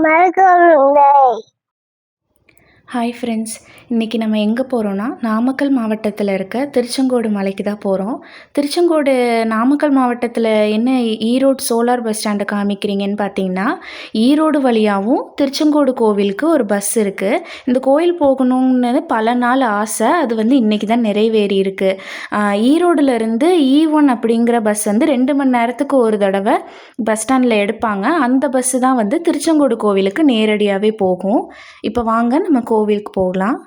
மறக்கவில்லை. Hi friends, இன்றைக்கி நம்ம எங்கே போகிறோன்னா நாமக்கல் மாவட்டத்தில் இருக்க திருச்செங்கோடு மலைக்கு தான் போகிறோம். திருச்செங்கோடு நாமக்கல் மாவட்டத்தில் என்ன ஈரோடு சோலார் பஸ் ஸ்டாண்டு காமிக்கிறீங்கன்னு பார்த்தீங்கன்னா, ஈரோடு வழியாகவும் திருச்செங்கோடு கோவிலுக்கு ஒரு பஸ் இருக்குது. இந்த கோயில் போகணுன்னு பல நாள் ஆசை, அது இன்றைக்கி தான் நிறைவேறி இருக்குது. ஈரோடுலேருந்து E1 அப்படிங்கிற பஸ் 2 மணி நேரத்துக்கு ஒரு தடவை பஸ் ஸ்டாண்டில் எடுப்பாங்க. அந்த பஸ்ஸு தான் திருச்செங்கோடு கோவிலுக்கு நேரடியாகவே போகும். இப்போ வாங்க நம்ம கோவிலுக்கு போகலாம்.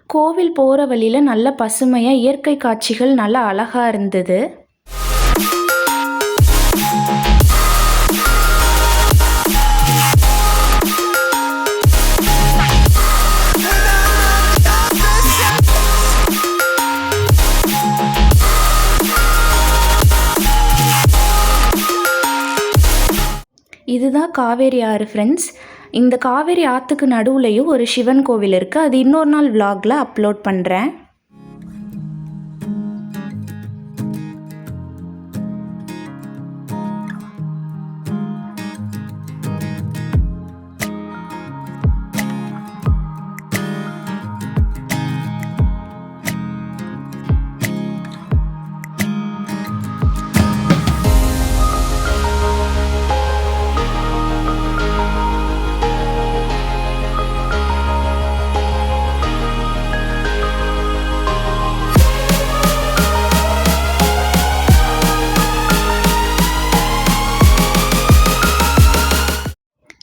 கோவில் போகிற வழியில் நல்ல பசுமையாக இயற்கை காட்சிகள் நல்லா அழகாக இருந்தது. இதுதான் காவேரி ஆறு ஃப்ரெண்ட்ஸ். இந்த காவேரி ஆற்றுக்கு நடுவுலையும் ஒரு சிவன் கோவில் இருக்குது. அது இன்னொரு நாள் விலாகில் அப்லோட் பண்ணுறேன்.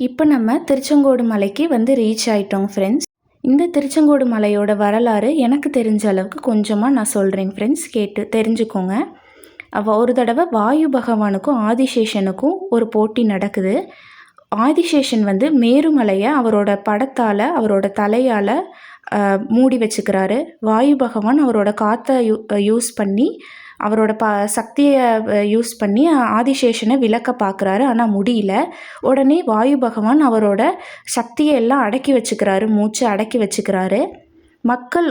இப்போ நம்ம திருச்செங்கோடு மலைக்கு ரீச் ஆகிட்டோம் ஃப்ரெண்ட்ஸ். இந்த திருச்செங்கோடு மலையோட வரலாறு எனக்கு தெரிஞ்ச அளவுக்கு கொஞ்சமாக நான் சொல்கிறேன் ஃப்ரெண்ட்ஸ், கேட்டு தெரிஞ்சுக்கோங்க. ஒரு தடவை வாயு பகவானுக்கும் ஆதிசேஷனுக்கும் ஒரு போட்டி நடக்குது. ஆதிசேஷன் மேருமலையை அவரோட படத்தால் அவரோட தலையால் மூடி வச்சுக்கிறாரு. வாயு பகவான் அவரோட காற்றை யூஸ் பண்ணி அவரோட சக்தியை யூஸ் பண்ணி ஆதிசேஷனை விளக்க பார்க்குறாரு. ஆனால் முடியல. உடனே வாயு பகவான் அவரோட சக்தியை எல்லாம் அடக்கி வச்சுக்கிறாரு, மூச்சை அடக்கி வச்சுக்கிறாரு. மக்கள்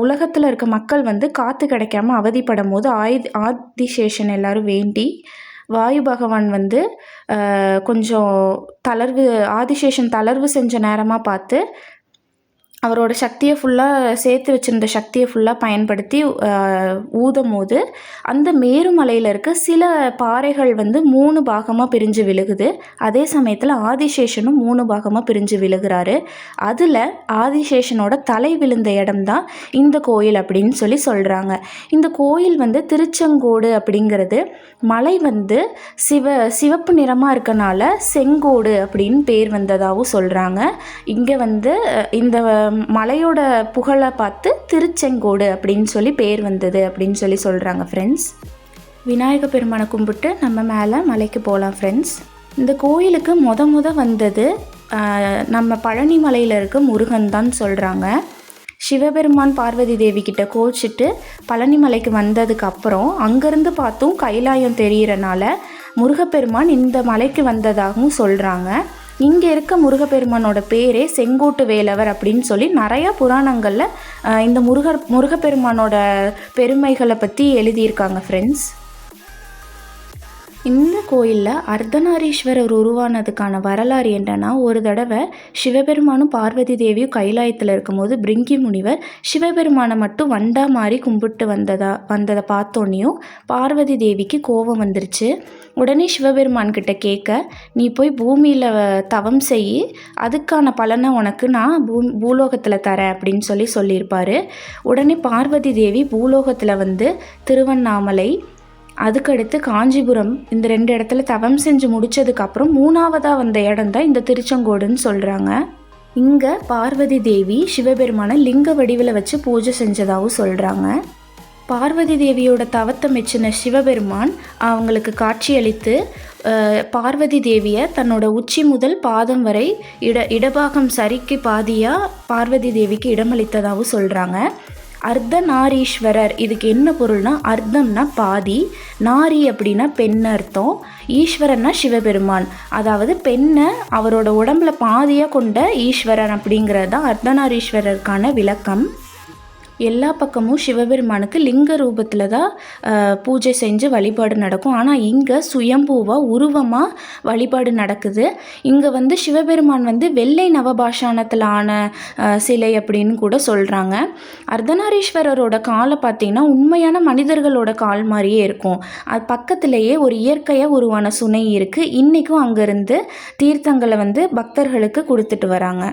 உலகத்தில் இருக்க மக்கள் காற்று கிடைக்காம அவதிப்படும் போது ஆதிசேஷன் எல்லாரும் வேண்டி வாயு பகவான் கொஞ்சம் ஆதிசேஷன் தளர்வு செஞ்ச நேரமாக பார்த்து அவரோட சக்தியை ஃபுல்லாக சேர்த்து வச்சுருந்த சக்தியை ஃபுல்லாக பயன்படுத்தி ஊதும் போது அந்த மேருமலையில் இருக்க சில பாறைகள் 3 பாகமாக பிரிஞ்சு விழுகுது. அதே சமயத்தில் ஆதிசேஷனும் 3 பாகமாக பிரிஞ்சு விழுகிறாரு. அதில் ஆதிசேஷனோட தலை விழுந்த இடம்தான் இந்த கோயில் அப்படின்னு சொல்கிறாங்க. இந்த கோயில் திருச்செங்கோடு அப்படிங்கிறது மலை சிவப்பு நிறமாக இருக்கனால செங்கோடு அப்படின்னு பேர் வந்ததாகவும் சொல்கிறாங்க. இங்கே இந்த மலையோட புகழை பார்த்து திருச்செங்கோடு அப்படின்னு பேர் வந்தது அப்படின்னு சொல்கிறாங்க ஃப்ரெண்ட்ஸ். விநாயக பெருமானை கும்பிட்டு நம்ம மேலே மலைக்கு போகலாம் ஃப்ரெண்ட்ஸ். இந்த கோயிலுக்கு வந்தது நம்ம பழனி மலையில் இருக்க முருகன் தான் சொல்கிறாங்க. சிவபெருமான் பார்வதி தேவி கிட்ட கோச்சிட்டு பழனி மலைக்கு வந்ததுக்கப்புறம் அங்கேருந்து பார்த்தும் கைலாயம் தெரிகிறனால முருகப்பெருமான் இந்த மலைக்கு வந்ததாகவும் சொல்கிறாங்க. இங்கே இருக்க முருகப்பெருமானோட பேரே செங்கோட்டு வேலவர் அப்படின்னு நிறையா புராணங்களில் இந்த முருகப்பெருமானோட பெருமைகளை பற்றி எழுதியிருக்காங்க ஃப்ரெண்ட்ஸ். இந்த கோயிலில் அர்த்தநாரீஸ்வரர் உருவானதுக்கான வரலாறு என்னென்னா, ஒரு தடவை சிவபெருமானும் பார்வதி தேவியும் கைலாயத்தில் இருக்கும்போது பிரிங்கி முனிவர் சிவபெருமானை மட்டும் வண்டா மாதிரி கும்பிட்டு வந்ததை பார்த்தோன்னையும் பார்வதி தேவிக்கு கோபம் வந்துருச்சு. உடனே சிவபெருமான் கிட்ட கேட்க, நீ போய் பூமியில் தவம் செய், அதுக்கான பலனை உனக்கு நான் பூலோகத்தில் தரேன் அப்படின்னு சொல்லியிருப்பார். உடனே பார்வதி தேவி பூலோகத்தில் திருவண்ணாமலை, அதுக்கடுத்து காஞ்சிபுரம், இந்த 2 இடத்துல தவம் செஞ்சு முடித்ததுக்கப்புறம் 3ஆவதாக வந்த இடம் தான் இந்த திருச்செங்கோடுன்னு சொல்கிறாங்க. இங்கே பார்வதி தேவி சிவபெருமானை லிங்க வடிவில் வச்சு பூஜை செஞ்சதாகவும் சொல்கிறாங்க. பார்வதி தேவியோட தவத்தை மெச்சின சிவபெருமான் அவங்களுக்கு காட்சியளித்து பார்வதி தேவியை தன்னோட உச்சி முதல் பாதம் வரை இடபாகம் சரிக்கு பாதியாக பார்வதி தேவிக்கு இடமளித்ததாகவும் சொல்கிறாங்க. அர்த்தநாரீஸ்வரர், இதுக்கு என்ன பொருள்னா, அர்த்தம்னா பாதி, நாரி அப்படின்னா பெண் அர்த்தம், ஈஸ்வரன்னா சிவபெருமான், அதாவது பெண்ணை அவரோட உடம்புல பாதியாக கொண்ட ஈஸ்வரன் அப்படிங்கிறது தான் அர்த்தநாரீஸ்வரருக்கான விளக்கம். எல்லா பக்கமும் சிவபெருமானுக்கு லிங்க ரூபத்தில் தான் பூஜை செஞ்சு வழிபாடு நடக்கும். ஆனால் இங்கே சுயம்பூவாக உருவமாக வழிபாடு நடக்குது. இங்கே வந்து சிவபெருமான் வந்து வெள்ளை நவபாஷாணத்தில் ஆன சிலை அப்படின்னு கூட சொல்கிறாங்க. அர்த்தநாரீஸ்வரரோட காலை பார்த்திங்கன்னா உண்மையான மனிதர்களோட கால் மாதிரியே இருக்கும். அது பக்கத்திலேயே ஒரு இயற்கையாக உருவான சுனை இருக்குது. இன்றைக்கும் அங்கேருந்து தீர்த்தங்களை வந்து பக்தர்களுக்கு கொடுத்துட்டு வராங்க.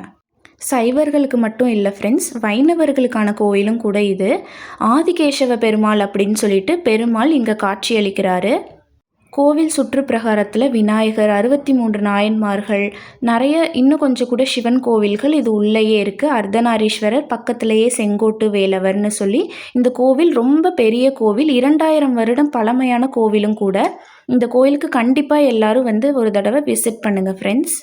சைவர்களுக்கு மட்டும் இல்லை ஃப்ரெண்ட்ஸ், வைணவர்களுக்கான கோயிலும் கூட இது. ஆதிகேசவ பெருமாள் அப்படின்னு சொல்லிட்டு பெருமாள் இங்கே காட்சியளிக்கிறாரு. கோவில் சுற்றுப்பிரகாரத்தில் விநாயகர், 63 நாயன்மார்கள், நிறைய இன்னும் கொஞ்சம் கூட சிவன் கோவில்கள் இது உள்ளேயே இருக்குது. அர்த்தநாரீஸ்வரர், பக்கத்திலேயே செங்கோட்டு வேலவர்னு சொல்லி இந்த கோவில் ரொம்ப பெரிய கோவில். 2000 வருடம் பழமையான கோவிலும் கூட. இந்த கோயிலுக்கு கண்டிப்பாக எல்லாரும் வந்து ஒரு தடவை விசிட் பண்ணுங்கள் ஃப்ரெண்ட்ஸ்.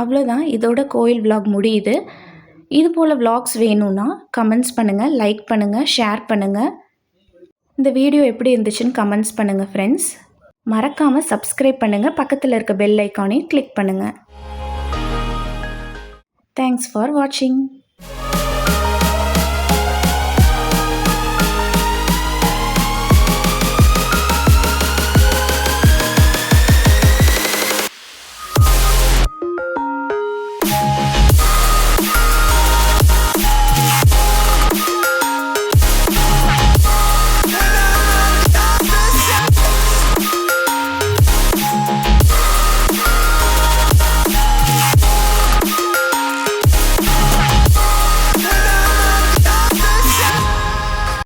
அவ்வளோதான், இதோட கோயில் விலாக் முடியுது. இது போல் விலாக்ஸ் வேணும்னா கமெண்ட்ஸ் பண்ணுங்கள், லைக் பண்ணுங்கள், ஷேர் பண்ணுங்கள். இந்த வீடியோ எப்படி இருந்துச்சுன்னு கமெண்ட்ஸ் பண்ணுங்கள் ஃப்ரெண்ட்ஸ். மறக்காமல் சப்ஸ்கிரைப் பண்ணுங்கள், பக்கத்தில் இருக்க பெல் ஐக்கானையும் கிளிக் பண்ணுங்கள். தேங்க்ஸ் ஃபார் வாட்சிங்.